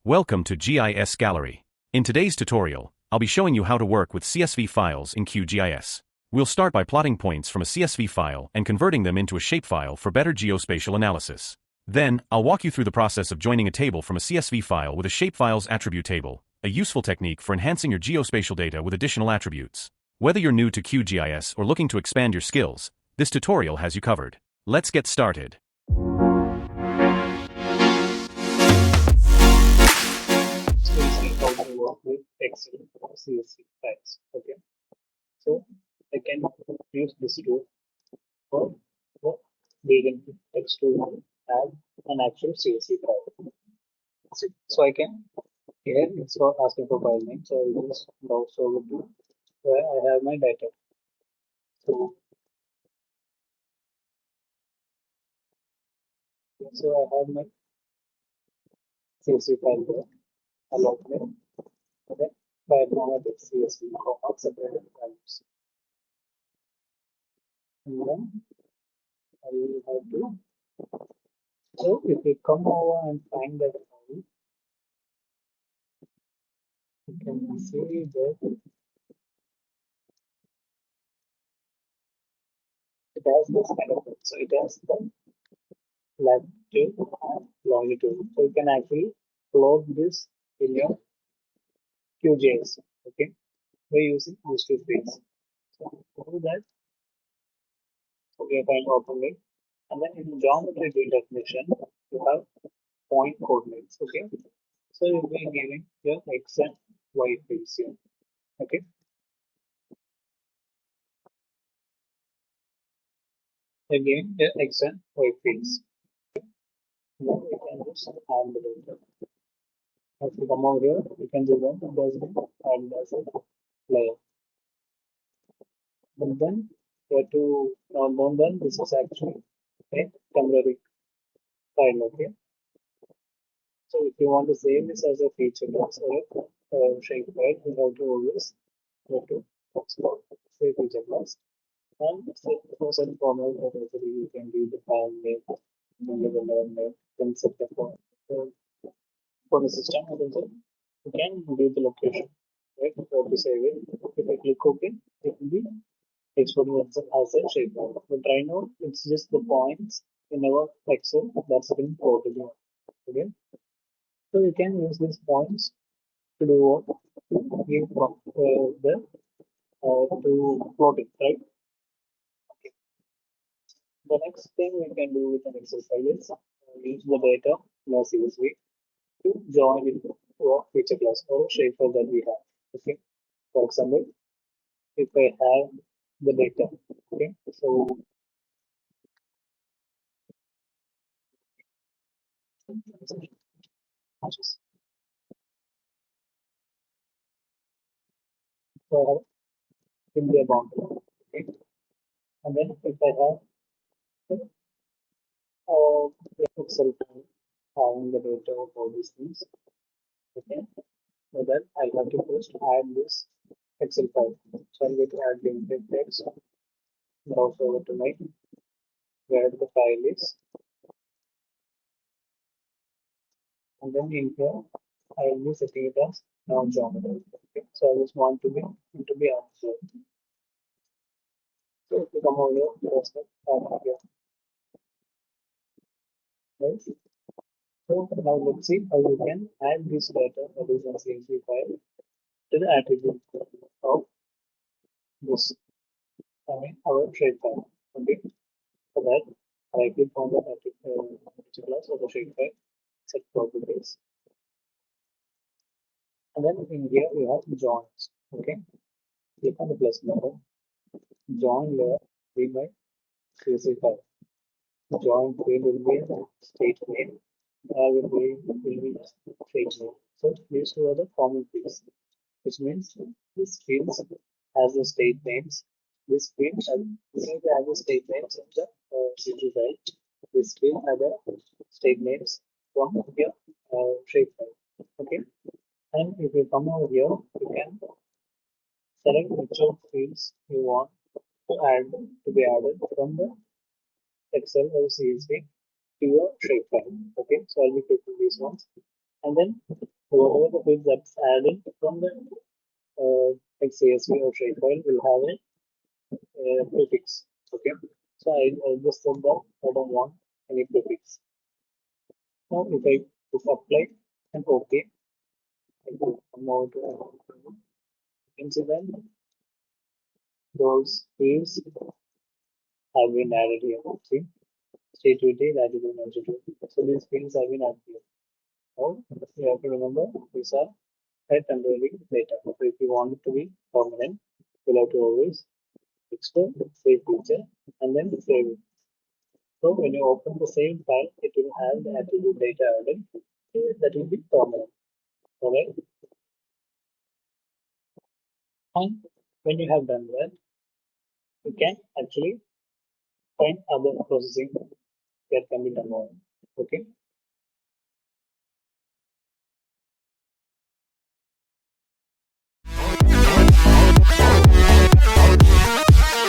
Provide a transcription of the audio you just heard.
Welcome to GIS Gallery. In today's tutorial, I'll be showing you how to work with CSV files in QGIS. We'll start by plotting points from a CSV file and converting them into a shapefile for better geospatial analysis. Then, I'll walk you through the process of joining a table from a CSV file with a shapefile's attribute table, a useful technique for enhancing your geospatial data with additional attributes. Whether you're new to QGIS or looking to expand your skills, this tutorial has you covered. Let's get started. How to work with Excel or CSV files. Okay, so I can use this tool for digging text to add an actual CSV file. So I can here it's for asking for file name. So I will just browse over to where I have my data. So I have my CSV file there. Along there. Okay, by now it's CSV separated files. And then I will have to. So if we come over and find that file, you can see that it has this kind of thing. So it has the latitude and longitude. So you can actually plot this in your QGIS. Okay, by using these two fields. So to do that, we find open it, and then in geometry field definition, you have point coordinates. Okay, so you'll be giving your x and y fields here. Okay, again your x and y fields. Then we can just add the data. As we come over here, we can do that and as a layer. But then we have to know that this is actually a temporary file. Okay, so if you want to save this as a feature class or a shape file, you have to always go to export, save feature class, and for some format you can give the file name, you can give the level name, then set the for the system, also you can give the location, right? So to save it, if I click OK, it will be exporting as a shapefile. But right now, it's just the points in our Excel that's been plotted here. Okay, so you can use these points to do what? To give to plot it, right? Okay. The next thing we can do with an Excel file is use the data in our CSV to join it to a feature class or a shapefile that we have. Okay, for example, if I have the data, okay, so I have India boundary, okay, and then if I have the Excel file having the data of all these things, okay, so then I have to first add this Excel file. So I'm going to add the input text, browse over to my where the file is, and then in here I will be setting it as non-geometry. Okay, so I just want to be observed. So if you come over here, press the here, right? So now let's see how we can add this data that is in CSV file to the attribute of this, our shape file. Okay, for that, I click on the attribute class of the shape file, set properties, and then in here we have joins. Okay, click on the plus button, join layer, be my CSV file. Join field will be state name, will be state name. So these two are the common fields, which means this field has the state names. This field has the state names in the CSV file. This field has the state names from your shape file. Okay, and if you come over here, you can select which of fields you want to be added from the Excel or CSV to your shapefile. Okay, so I'll be clicking these ones. And then whatever the fields that's added from the like CSV or Shapefile will have a prefix. Okay. So I just said that I don't want any prefix. Now if I click apply and OK, I will come out to incident, those fields have been added here. See, state duty, latitude, longitude. So these fields have been added here. Now you have to remember these are temporary data. So if you want it to be permanent, you'll have to always export, save feature, and then save it. So when you open the same file, it will have the attribute data added. That will be permanent. Alright. And when you have done that, you can actually find other processing that can be done on. Okay.